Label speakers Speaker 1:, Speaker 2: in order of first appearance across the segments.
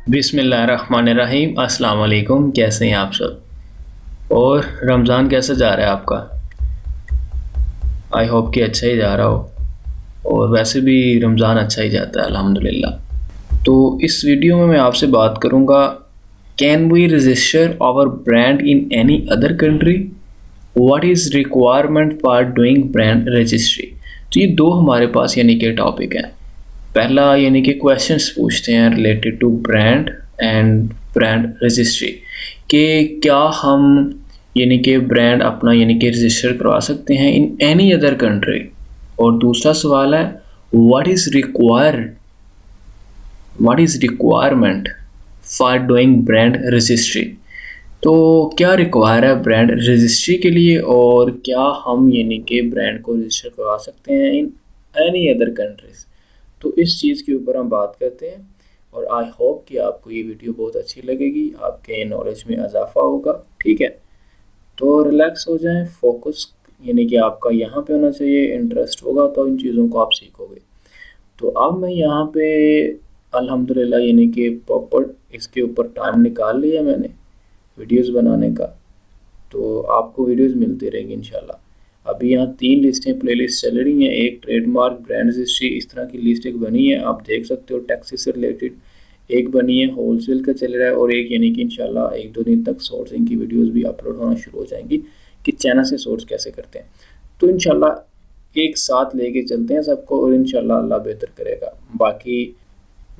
Speaker 1: बिस्मिल्लाहिर्रहमानिर्रहीम। अस्सलाम वालेकुम। कैसे हैं आप सब? और रमज़ान कैसा जा रहा है आपका? आई होप कि अच्छा ही जा रहा हो। और वैसे भी रमज़ान अच्छा ही जाता है अल्हम्दुलिल्लाह। तो इस वीडियो में मैं आपसे बात करूँगा, can we register our brand in any other country? What is requirement for doing brand registry? तो ये दो हमारे पास यानी कि टॉपिक हैं। पहला यानी कि क्वेश्चंस पूछते हैं related to brand and brand registry, कि क्या हम यानी कि ब्रांड अपना यानी कि रजिस्टर करवा सकते हैं इन एनी अदर कंट्री। और दूसरा सवाल है, what is requirement for doing brand registry. तो क्या रिक्वायर है ब्रांड रजिस्ट्री के लिए, और क्या हम यानी कि ब्रांड को रजिस्टर करवा सकते हैं इन एनी अदर कंट्रीज़। तो इस चीज़ के ऊपर हम बात करते हैं, और आई होप कि आपको ये वीडियो बहुत अच्छी लगेगी, आपके नॉलेज में इजाफा होगा। ठीक है, तो रिलैक्स हो जाएं, फोकस यानी कि आपका यहाँ पे होना चाहिए, इंटरेस्ट होगा तो इन चीज़ों को आप सीखोगे। तो अब मैं यहाँ पे अल्हम्दुलिल्लाह यानी कि प्रॉपर इसके ऊपर टाइम निकाल लिया मैंने वीडियोस बनाने का, तो आपको वीडियोस मिलती रहेंगी इंशाल्लाह। अभी यहाँ 3 लिस्टें प्लेलिस्ट चल रही हैं, एक ट्रेडमार्क, ब्रांड रजिस्ट्री, इस तरह की लिस्ट एक बनी है, आप देख सकते हो। टैक्सी से रिलेटेड एक बनी है, होलसेल का चल रहा है, और एक यानी कि इंशाल्लाह 1-2 दिन तक सोर्सिंग की वीडियोस भी अपलोड होना शुरू हो जाएंगी कि चाइना से सोर्स कैसे करते हैं। तो इंशाल्लाह एक साथ लेके चलते हैं सबको, और इंशाल्लाह अल्लाह बेहतर करेगा। बाकी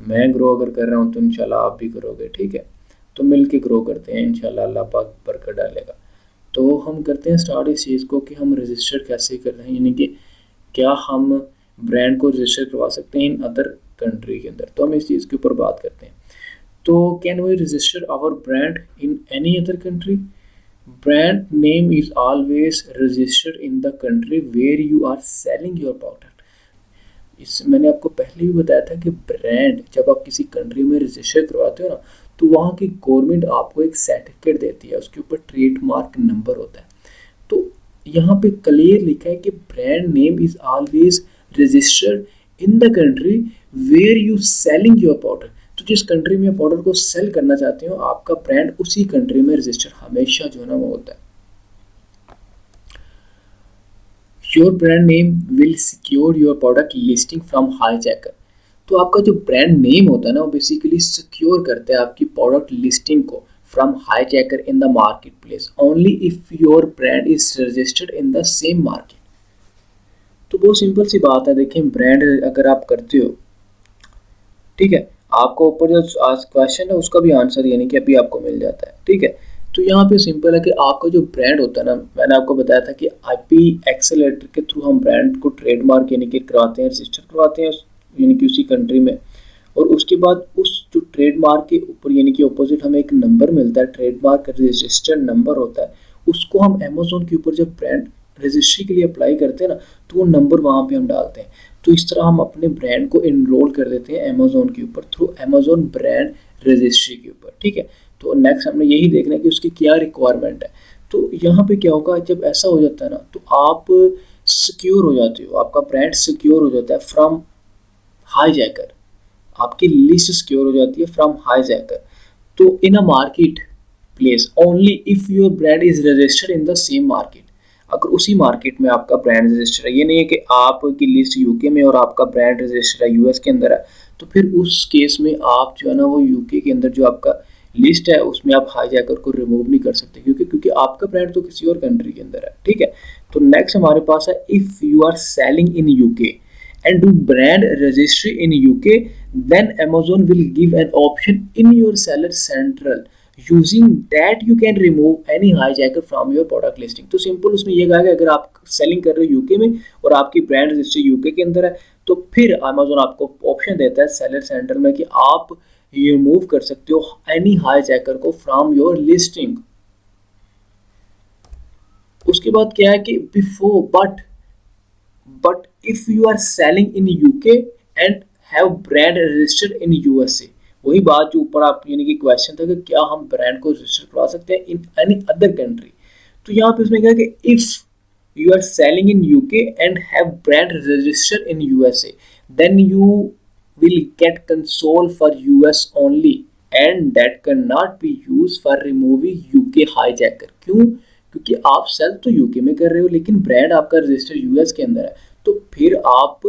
Speaker 1: मैं ग्रो अगर कर रहा हूँ तो इंशाल्लाह आप भी करोगे। ठीक है, तो मिल के ग्रो करते हैं, इंशाल्लाह अल्लाह पाक बरकत डालेगा। तो हम करते हैं स्टार्ट इस चीज़ को कि हम रजिस्टर कैसे कर रहे हैं, यानी कि क्या हम ब्रांड को रजिस्टर करवा सकते हैं इन अदर कंट्री के अंदर। तो हम इस चीज़ के ऊपर बात करते हैं। तो can we register our brand in any other country? Brand name is always registered in the country where you are selling your product. इस मैंने आपको पहले भी बताया था कि ब्रांड जब आप किसी कंट्री में रजिस्टर करवाते हो ना, तो वहाँ की गवर्नमेंट आपको एक सर्टिफिकेट देती है, उसके ऊपर ट्रेडमार्क नंबर होता है। तो यहाँ पे क्लियर लिखा है कि brand name is always registered in the country where you selling your product. तो जिस कंट्री में प्रोडक्ट को सेल करना चाहते हो, आपका ब्रांड उसी कंट्री में रजिस्टर हमेशा जो है ना वो होता है। Your brand name will secure your product listing from hijacker. तो आपका जो ब्रांड नेम होता है ना, वो बेसिकली सिक्योर करता है आपकी प्रोडक्ट लिस्टिंग को from hijacker in the market place only if your brand is registered in the same market. तो बहुत सिंपल सी बात है। देखिए, ब्रांड अगर आप करते हो, ठीक है, आपको ऊपर जो आज क्वेश्चन है उसका भी आंसर यानी कि अभी आपको मिल जाता है। ठीक है, तो यहाँ पे सिंपल है कि आपका जो ब्रांड होता है ना, मैंने आपको बताया था कि आईपी एक्सेलेटर के थ्रू हम ब्रांड को ट्रेडमार्क यानी कि करवाते हैं, रजिस्टर करवाते हैं यानी कि उसी कंट्री में। और उसके बाद उस जो ट्रेडमार्क के ऊपर यानी कि ऑपोजिट हमें एक नंबर मिलता है, ट्रेडमार्क रजिस्टर्ड नंबर होता है। उसको हम अमेजोन के ऊपर जब ब्रांड रजिस्ट्री के लिए अप्लाई करते हैं ना, तो वो नंबर वहाँ पे हम डालते हैं। तो इस तरह हम अपने ब्रांड को इनरोल कर देते हैं अमेजोन के ऊपर थ्रू अमेजोन ब्रांड रजिस्ट्री के ऊपर। ठीक है, तो नेक्स्ट हमने यही देखना है कि उसकी क्या रिक्वायरमेंट है। तो यहाँ पे क्या होगा, जब ऐसा हो जाता है ना, तो आप सिक्योर हो जाते हो, आपका ब्रांड सिक्योर हो जाता है फ्रॉम हाईजैकर, आपकी लिस्ट सिक्योर हो जाती है फ्रॉम हाईजैकर। तो in a marketplace only if your brand is registered in the same market. अगर उसी मार्केट में आपका ब्रांड रजिस्टर है, ये नहीं है कि आपकी लिस्ट यूके में और आपका ब्रांड रजिस्टर है यूएस के अंदर है, तो फिर उस केस में आप जो है ना वो यूके के अंदर जो आपका लिस्ट है उसमें आप हाईजैकर को रिमूव नहीं कर सकते, क्योंकि आपका ब्रांड तो किसी और कंट्री के अंदर है। ठीक है, तो नेक्स्ट हमारे पास है, if you are selling in UK and do brand registry in UK, then Amazon will give an option in your seller central using that you can remove any hijacker from your product listing। तो simple उसमें ये कहा कि अगर आप selling कर रहे हो यूके में और आपकी ब्रांड रजिस्ट्री यूके के अंदर है, तो फिर अमेजोन आपको ऑप्शन देता है सेलर सेंटर में कि आप रिमूव कर सकते हो एनी हाईजैकर को फ्रॉम योर लिस्टिंग। उसके बाद क्या है कि before but if you are selling in UK and have brand registered in USA। वही बात जो ऊपर आप यानी कि क्वेश्चन था कि क्या हम ब्रांड को रजिस्टर करवा सकते हैं इन एनी अदर कंट्री। तो यहाँ पे उसमें क्या है कि if you are selling in UK and have brand registered in USA, then you will get console for US only and that can not be use for removing UK hijacker. क्यों? क्योंकि आप सेल तो UK में कर रहे हो लेकिन brand आपका रजिस्टर यूएस के अंदर है, तो फिर आप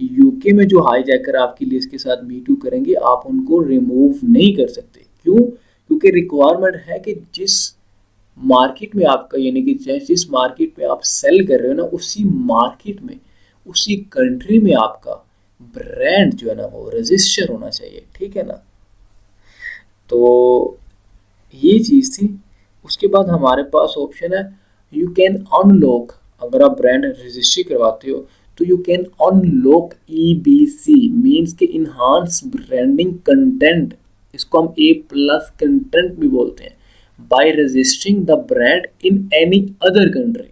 Speaker 1: यूके में जो हाईजैकर आपकी लिस्ट के साथ मी टू करेंगे आप उनको रिमूव नहीं कर सकते। क्यों? क्योंकि रिक्वायरमेंट है कि जिस मार्केट में आपका यानी कि जिस मार्केट में आप सेल कर रहे हो ना, उसी मार्केट में उसी कंट्री में आपका ब्रांड जो है ना वो रजिस्टर होना चाहिए। ठीक है ना, तो ये चीज़ थी। उसके बाद हमारे पास ऑप्शन है यू कैन अनलॉक। अगर आप ब्रांड रजिस्ट्री करवाते हो तो you can unlock EBC means के इन्हांस ब्रांडिंग कंटेंट, इसको हम A+ कंटेंट भी बोलते हैं, by registering the brand in any other country.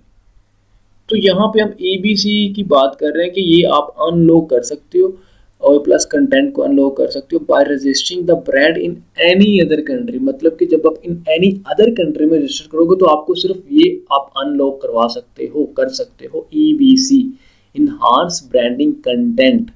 Speaker 1: तो यहाँ पे हम EBC की बात कर रहे हैं कि ये आप अनलॉक कर सकते हो और प्लस कंटेंट को अनलॉक कर सकते हो by registering the brand in any other country. मतलब कि जब आप इन एनी अदर कंट्री में रजिस्टर करोगे तो आपको सिर्फ ये आप अनलॉक करवा सकते हो, कर सकते हो EBC, इन्हांस ब्रांडिंग कंटेंट।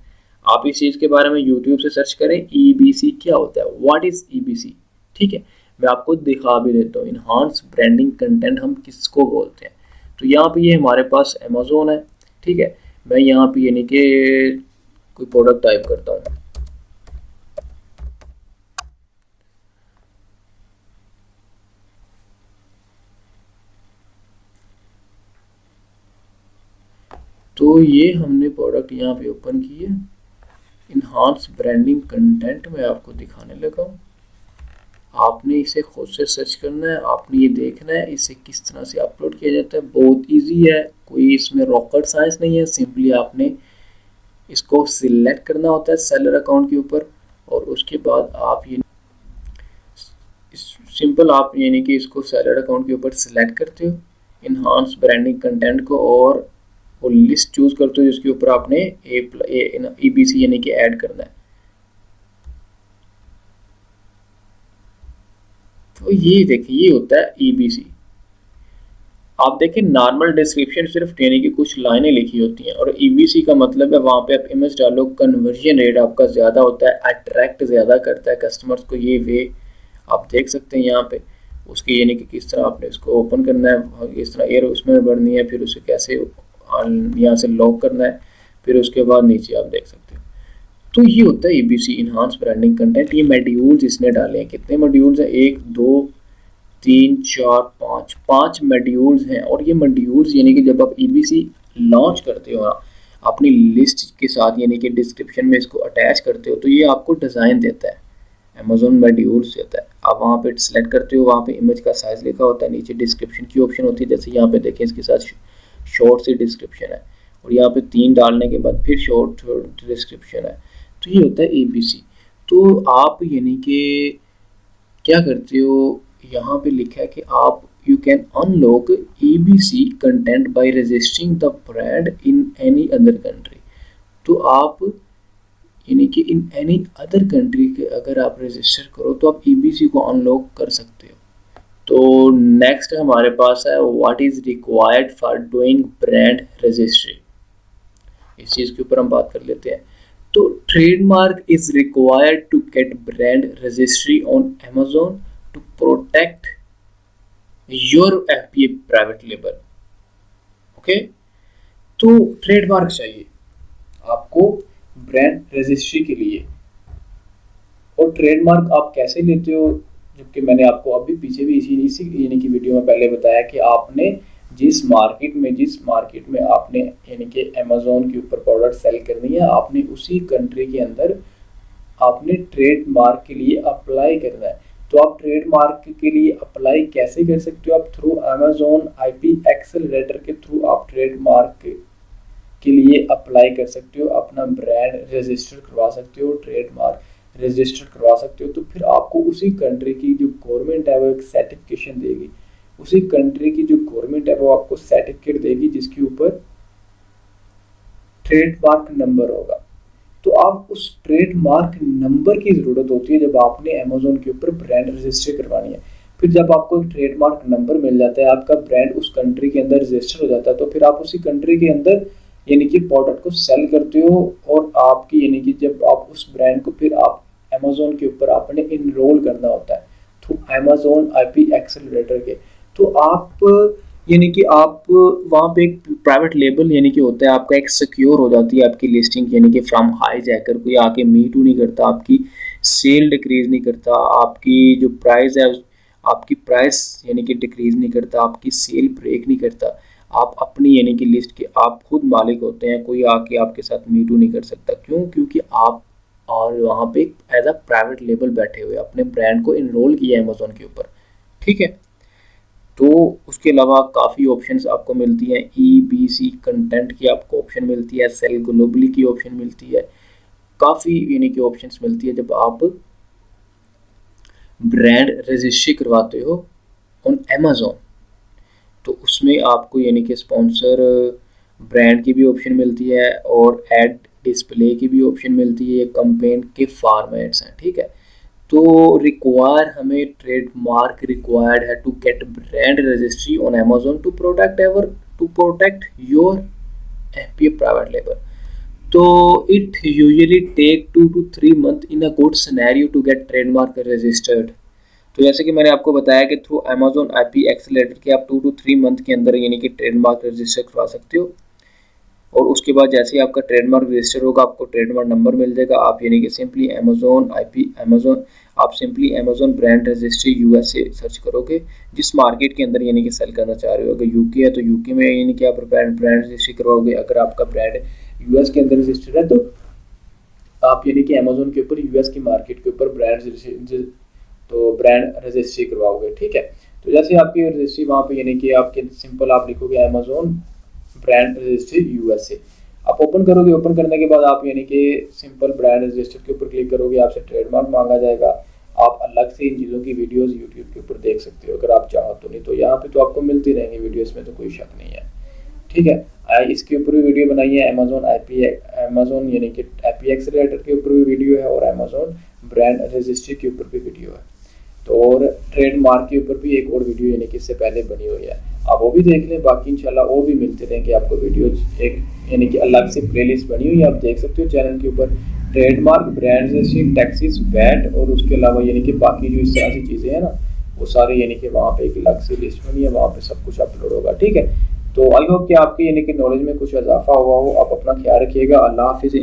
Speaker 1: आप इस चीज़ के बारे में यूट्यूब से सर्च करें EBC क्या होता है, व्हाट इज EBC। ठीक है, मैं आपको दिखा भी देता हूँ इन्हांस ब्रांडिंग कंटेंट हम किसको बोलते हैं। तो यहाँ पे ये हमारे पास अमेज़ोन है। ठीक है, मैं यहाँ पे यानी कि कोई प्रोडक्ट टाइप करता हूँ, तो ये हमने प्रोडक्ट यहाँ पे ओपन किए, इन्हांस ब्रांडिंग कंटेंट में आपको दिखाने लगा हूँ। आपने इसे खुद से सर्च करना है, आपने ये देखना है इसे किस तरह से अपलोड किया जाता है। बहुत इजी है, कोई इसमें रॉकेट साइंस नहीं है। सिंपली आपने इसको सिलेक्ट करना होता है सेलर अकाउंट के ऊपर और उसके बाद आप ये सिंपल आप यानी कि इसको सेलर अकाउंट के ऊपर सिलेक्ट करते हो इन्हांस ब्रांडिंग कंटेंट को और वो लिस्ट चूज करते हो जिसके ऊपर आपने EBC यानी कि ऐड करना है। तो ये देखिए ये होता है EBC। आप देखें नॉर्मल डिस्क्रिप्शन सिर्फ यानी कि कुछ लाइनें लिखी होती हैं और EBC का मतलब है वहाँ पे आप इमेज डालो, कन्वर्जन रेट आपका ज़्यादा होता है, अट्रैक्ट ज़्यादा करता है कस्टमर्स को। ये वे आप देख सकते हैं यहाँ पे उसकी यानी कि किस तरह आपने इसको ओपन करना है, इस तरह एयर उसमें बढ़नी है, फिर उसे कैसे यहाँ से लॉक करना है, फिर उसके बाद नीचे आप देख सकते हो। तो ये होता है EBC, इन्हांस ब्रांडिंग कंटेंट। ये मॉड्यूल्स इसने डाले हैं, कितने मॉड्यूल्स हैं, 1 2 3 4 5 मॉड्यूल्स हैं। और ये मॉड्यूल्स यानी कि जब आप EBC लॉन्च करते हो अपनी लिस्ट के साथ यानी कि डिस्क्रिप्शन में इसको अटैच करते हो तो ये आपको डिज़ाइन देता है, अमेज़न मॉड्यूल्स देता है। आप वहाँ पे सिलेक्ट करते हो, वहाँ पे इमेज का साइज़ लिखा होता है, नीचे डिस्क्रिप्शन की ऑप्शन होती है, जैसे यहाँ पे देखें इसके साथ शॉर्ट सी डिस्क्रिप्शन है और यहाँ पे 3 डालने के बाद फिर शॉर्ट डिस्क्रिप्शन है। तो ये होता है EBC। तो आप यानी कि क्या करते हो, यहाँ पे लिखा है कि आप you can unlock EBC content bye registering the brand in any other country. तो आप यानी कि इन एनी अदर कंट्री के अगर आप रजिस्टर करो तो आप EBC को अनलॉक कर सकते हो। तो नेक्स्ट हमारे पास है what is required for doing brand registry. इस चीज़ के ऊपर हम बात कर लेते हैं। तो trademark is required to get brand registry on Amazon to protect your FBA private label. Okay, तो ट्रेडमार्क चाहिए आपको ब्रांड रजिस्ट्री के लिए। और ट्रेडमार्क आप कैसे लेते हो, जबकि मैंने आपको अभी पीछे भी इसी यानी कि वीडियो में पहले बताया कि आपने जिस मार्केट में आपने यानी कि अमेज़ॉन के ऊपर प्रोडक्ट सेल करनी है, आपने उसी कंट्री के अंदर आपने ट्रेडमार्क के लिए अप्लाई करना है। तो आप ट्रेडमार्क के लिए अप्लाई कैसे कर सकते हो, आप थ्रू अमेज़ॉन IP एक्सेलरेटर के थ्रू आप ट्रेडमार्क के लिए अप्लाई कर सकते हो, अपना ब्रांड रजिस्टर करवा सकते हो, ट्रेडमार्क रजिस्टर करवा सकते हो। तो फिर आपको उसी कंट्री की जो गवर्नमेंट है वो एक सर्टिफिकेशन देगी, उसी कंट्री की जो गवर्नमेंट है वो आपको सर्टिफिकेट देगी जिसके ऊपर ट्रेडमार्क नंबर होगा। तो आप उस ट्रेडमार्क नंबर की ज़रूरत होती है जब आपने अमेज़ॉन के ऊपर ब्रांड रजिस्टर करवानी है। फिर जब आपको ट्रेडमार्क नंबर मिल जाता है, आपका ब्रांड उस कंट्री के अंदर रजिस्टर हो जाता है, तो फिर आप उसी कंट्री के अंदर यानी कि प्रोडक्ट को सेल करते हो और आपकी यानी कि जब आप उस ब्रांड को फिर आप अमेज़ोन के ऊपर आपने इनरोल करना होता है थ्रू अमेज़ोन आईपी एक्सेलरेटर के। तो आप यानी कि आप वहाँ पे एक प्राइवेट लेबल यानी कि होता है, आपका एक सिक्योर हो जाती है आपकी लिस्टिंग, यानी कि फ्रॉम हाईजैकर कोई आके मीट नहीं करता, आपकी सेल डिक्रीज नहीं करता, आपकी जो प्राइस है आपकी प्राइस यानी कि डिक्रीज नहीं करता, आपकी सेल ब्रेक नहीं करता। आप अपनी यानी कि लिस्ट के आप खुद मालिक होते हैं, कोई आके आपके साथ मीटू नहीं कर सकता। क्यों? क्योंकि आप और वहाँ पे एज अ प्राइवेट लेबल बैठे हुए अपने ब्रांड को इनरोल किया है अमेज़ोन के ऊपर, ठीक है। तो उसके अलावा काफ़ी ऑप्शंस आपको मिलती हैं, EBC कंटेंट की आपको ऑप्शन मिलती है, सेल ग्लोबली की ऑप्शन मिलती है, काफ़ी यानी कि ऑप्शंस मिलती है जब आप ब्रांड रजिस्ट्री करवाते हो ऑन अमेज़ोन। तो उसमें आपको यानी कि स्पॉन्सर ब्रांड की भी ऑप्शन मिलती है और एड डिस्प्ले की भी ऑप्शन मिलती है, कैंपेन के फॉर्मेट्स हैं, ठीक है। तो रिक्वायर हमें ट्रेडमार्क रिक्वायर्ड है to get brand registry on Amazon to protect your MP private label. तो it usually take 2 to 3 month in a good scenario to get trademark registered. तो जैसे कि मैंने आपको बताया कि थ्रू अमेज़ोन आईपी एक्सेलरेटर के आप 2 to 3 मंथ के अंदर यानी कि ट्रेडमार्क रजिस्टर करवा सकते हो। और उसके बाद जैसे ही आपका ट्रेडमार्क रजिस्टर होगा, आपको ट्रेडमार्क नंबर मिल जाएगा। आप यानी कि सिंपली आप simply Amazon brand registry USA search करोगे, जिस मार्केट के अंदर यानी कि सेल करना चाह रहे हो। अगर यूके है तो यूके में यानी कि आप ब्रांड रजिस्ट्री करवाओगे। अगर आपका ब्रांड यूएस के अंदर रजिस्टर्ड है तो आप यानी कि अमेज़ोन के ऊपर यूएस की मार्केट के ऊपर ब्रांड रजिस्ट्री करवाओगे, ठीक है। तो जैसे आपकी रजिस्ट्री वहाँ पे यानी कि आपके सिंपल आप लिखोगे अमेज़ोन ब्रांड रजिस्ट्री यूएसए, आप ओपन करोगे। ओपन करने के बाद आप यानी कि सिंपल ब्रांड रजिस्टर के ऊपर क्लिक करोगे, आपसे ट्रेडमार्क मांगा जाएगा। आप अलग से इन चीज़ों की वीडियोस यूट्यूब के ऊपर देख सकते हो अगर आप चाहो तो, नहीं तो यहाँ पे तो आपको मिलती रहेंगी वीडियोस में, तो कोई शक नहीं है, ठीक है। इसके ऊपर भी वीडियो बनाई है, अमेज़ोन यानी कि आईपी एक्सेलरेटर के ऊपर भी वीडियो है और अमेज़ोन ब्रांड रजिस्ट्री के ऊपर भी वीडियो है। तो और ट्रेडमार्क के ऊपर भी एक और वीडियो यानी कि इससे पहले बनी हुई है, आप वो भी देख लें। बाकी इंशाल्लाह वो भी मिलते रहेंगे आपको वीडियोज, एक यानी कि अलग से प्लेलिस्ट बनी हुई है, आप देख सकते हो चैनल के ऊपर। Trademark, brand registry, taxes, VAT और उसके अलावा यानी कि बाकी जो इस तरह की चीज़ें हैं ना, वो सारे यानी कि वहाँ पे एक अलग से लिस्ट बनी है, वहाँ पे सब कुछ अपलोड होगा, ठीक है। तो आई होप कि आपकी यानी कि नॉलेज में कुछ इजाफा हुआ हो। आप अपना ख्याल रखिएगा। अल्लाह हाफिज़।